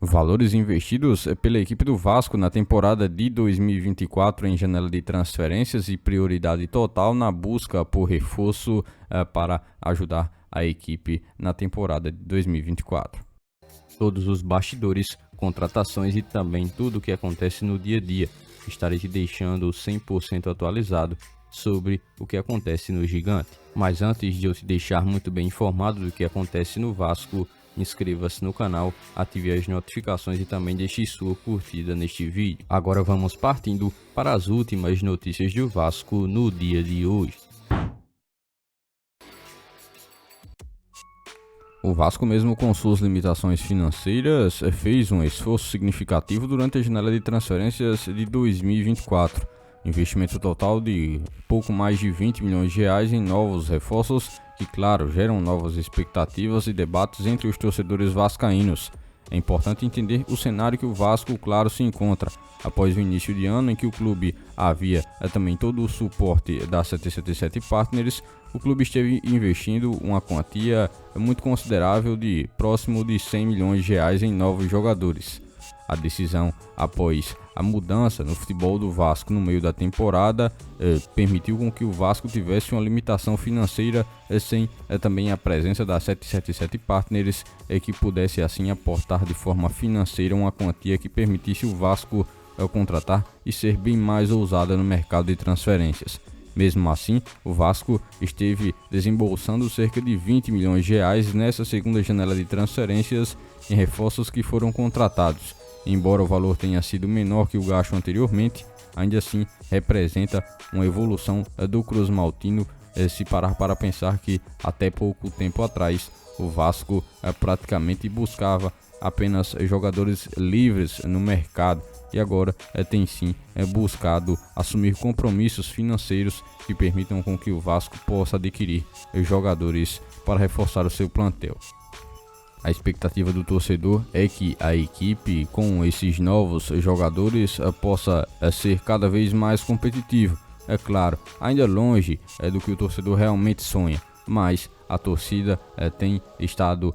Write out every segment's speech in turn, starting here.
Valores investidos pela equipe do Vasco na temporada de 2024 em janela de transferências e prioridade total na busca por reforço para ajudar a equipe na temporada de 2024. Todos os bastidores, contratações e também tudo o que acontece no dia a dia. Estarei te deixando 100% atualizado sobre o que acontece no Gigante. Mas antes de eu te deixar muito bem informado do que acontece no Vasco, inscreva-se no canal, ative as notificações e também deixe sua curtida neste vídeo. Agora vamos partindo para as últimas notícias do Vasco no dia de hoje. O Vasco, mesmo com suas limitações financeiras, fez um esforço significativo durante a janela de transferências de 2024. Investimento total de pouco mais de 20 milhões de reais em novos reforços que, claro, geram novas expectativas e debates entre os torcedores vascaínos. É importante entender o cenário que o Vasco, claro, se encontra. Após o início de ano em que o clube havia também todo o suporte da 777 Partners, o clube esteve investindo uma quantia muito considerável de próximo de 100 milhões de reais em novos jogadores. A decisão após a mudança no futebol do Vasco no meio da temporada permitiu com que o Vasco tivesse uma limitação financeira sem também a presença da 777 Partners que pudesse assim aportar de forma financeira uma quantia que permitisse o Vasco contratar e ser bem mais ousada no mercado de transferências. Mesmo assim, o Vasco esteve desembolsando cerca de 20 milhões de reais nessa segunda janela de transferências em reforços que foram contratados. Embora o valor tenha sido menor que o gasto anteriormente, ainda assim representa uma evolução do Cruz Maltino, se parar para pensar que até pouco tempo atrás o Vasco praticamente buscava apenas jogadores livres no mercado e agora tem sim buscado assumir compromissos financeiros que permitam com que o Vasco possa adquirir jogadores para reforçar o seu plantel. A expectativa do torcedor é que a equipe, com esses novos jogadores, possa ser cada vez mais competitiva. É claro, ainda longe do que o torcedor realmente sonha, mas a torcida tem estado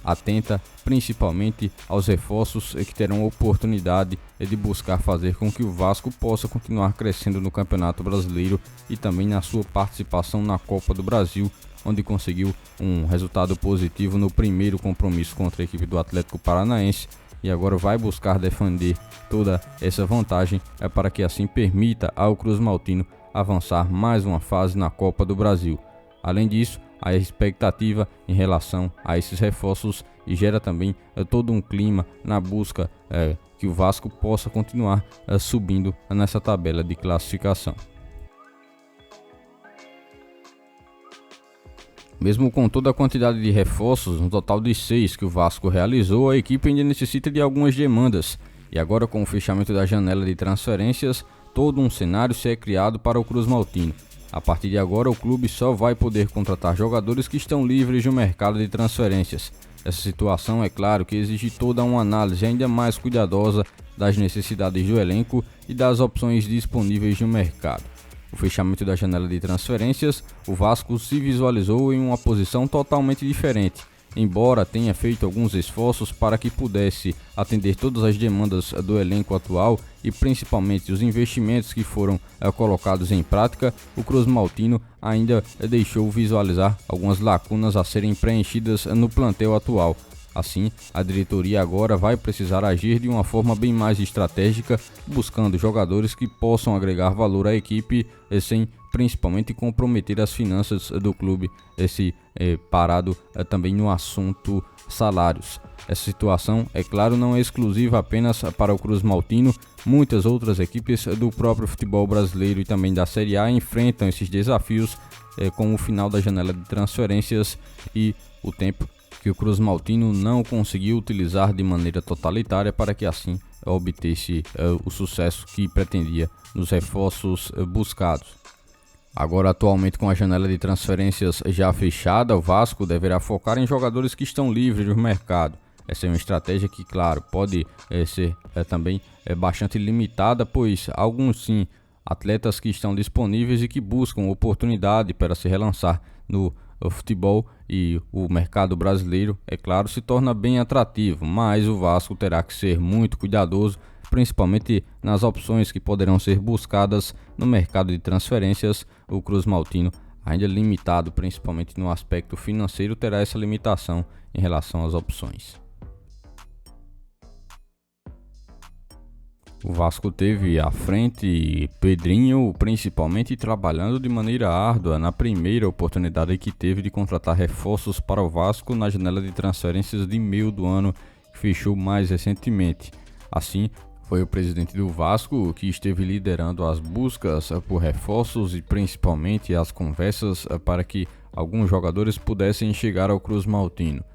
atenta principalmente aos reforços que terão oportunidade de buscar fazer com que o Vasco possa continuar crescendo no Campeonato Brasileiro e também na sua participação na Copa do Brasil, onde conseguiu um resultado positivo no primeiro compromisso contra a equipe do Atlético Paranaense e agora vai buscar defender toda essa vantagem para que assim permita ao Cruz Maltino avançar mais uma fase na Copa do Brasil. Além disso, a expectativa em relação a esses reforços e gera também todo um clima na busca que o Vasco possa continuar subindo nessa tabela de classificação. Mesmo com toda a quantidade de reforços, um total de 6 que o Vasco realizou, a equipe ainda necessita de algumas demandas. E agora, com o fechamento da janela de transferências, todo um cenário se é criado para o Cruz Maltino. A partir de agora, o clube só vai poder contratar jogadores que estão livres no mercado de transferências. Essa situação, é claro, que exige toda uma análise ainda mais cuidadosa das necessidades do elenco e das opções disponíveis no mercado. O fechamento da janela de transferências, o Vasco se visualizou em uma posição totalmente diferente. Embora tenha feito alguns esforços para que pudesse atender todas as demandas do elenco atual e principalmente os investimentos que foram colocados em prática, o Cruz Maltino ainda deixou visualizar algumas lacunas a serem preenchidas no plantel atual. Assim, a diretoria agora vai precisar agir de uma forma bem mais estratégica, buscando jogadores que possam agregar valor à equipe sem principalmente comprometer as finanças do clube, parado também no assunto salários. Essa situação, é claro, não é exclusiva apenas para o Cruz Maltino. Muitas outras equipes do próprio futebol brasileiro e também da Série A enfrentam esses desafios com o final da janela de transferências e o tempo que o Cruz Maltino não conseguiu utilizar de maneira totalitária para que assim obtesse o sucesso que pretendia nos reforços buscados. Agora, atualmente, com a janela de transferências já fechada, o Vasco deverá focar em jogadores que estão livres no mercado. Essa é uma estratégia que, claro, pode ser também bastante limitada, pois alguns sim, atletas que estão disponíveis e que buscam oportunidade para se relançar no o futebol e o mercado brasileiro, é claro, se torna bem atrativo, mas o Vasco terá que ser muito cuidadoso, principalmente nas opções que poderão ser buscadas no mercado de transferências. O Cruz Maltino, ainda limitado principalmente no aspecto financeiro, terá essa limitação em relação às opções. O Vasco teve à frente Pedrinho, principalmente trabalhando de maneira árdua na primeira oportunidade que teve de contratar reforços para o Vasco na janela de transferências de meio do ano, que fechou mais recentemente. Assim, foi o presidente do Vasco que esteve liderando as buscas por reforços e principalmente as conversas para que alguns jogadores pudessem chegar ao Cruz Maltino.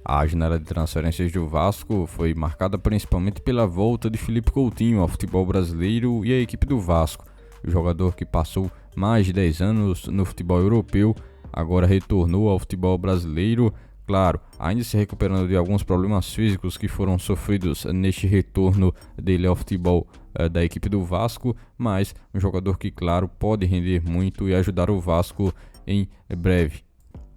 A janela de transferências do Vasco foi marcada principalmente pela volta de Felipe Coutinho ao futebol brasileiro e à equipe do Vasco. O jogador que passou mais de 10 anos no futebol europeu agora retornou ao futebol brasileiro, claro, ainda se recuperando de alguns problemas físicos que foram sofridos neste retorno dele ao futebol da equipe do Vasco, mas um jogador que, claro, pode render muito e ajudar o Vasco em breve.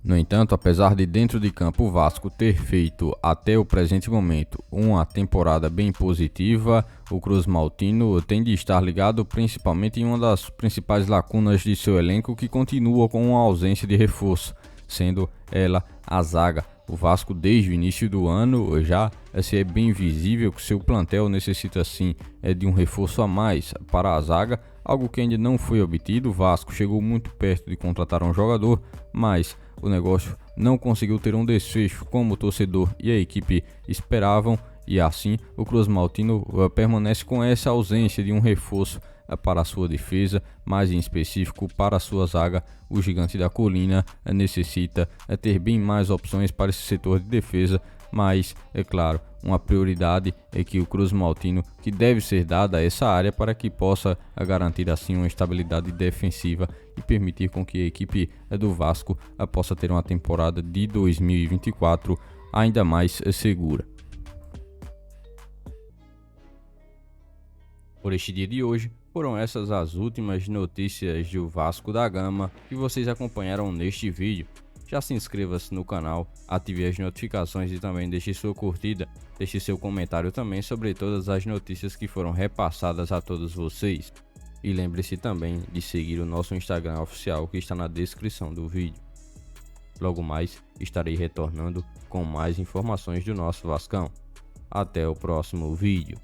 No entanto, apesar de dentro de campo o Vasco ter feito até o presente momento uma temporada bem positiva, o Cruz Maltino tem de estar ligado principalmente em uma das principais lacunas de seu elenco, que continua com uma ausência de reforço, sendo ela a zaga. O Vasco, desde o início do ano, já é bem visível que seu plantel necessita sim de um reforço a mais para a zaga, algo que ainda não foi obtido. O Vasco chegou muito perto de contratar um jogador, mas o negócio não conseguiu ter um desfecho como o torcedor e a equipe esperavam, e assim o Cruz Maltino permanece com essa ausência de um reforço para a sua defesa, mais em específico para a sua zaga. O Gigante da Colina necessita ter bem mais opções para esse setor de defesa, mas é claro, uma prioridade é que o Cruz Maltino, que deve ser dada a essa área para que possa garantir assim uma estabilidade defensiva e permitir com que a equipe do Vasco possa ter uma temporada de 2024 ainda mais segura. Por este dia de hoje, foram essas as últimas notícias do Vasco da Gama que vocês acompanharam neste vídeo. Já se inscreva-se no canal, ative as notificações e também deixe sua curtida, deixe seu comentário também sobre todas as notícias que foram repassadas a todos vocês. E lembre-se também de seguir o nosso Instagram oficial, que está na descrição do vídeo. Logo mais estarei retornando com mais informações do nosso Vascão. Até o próximo vídeo.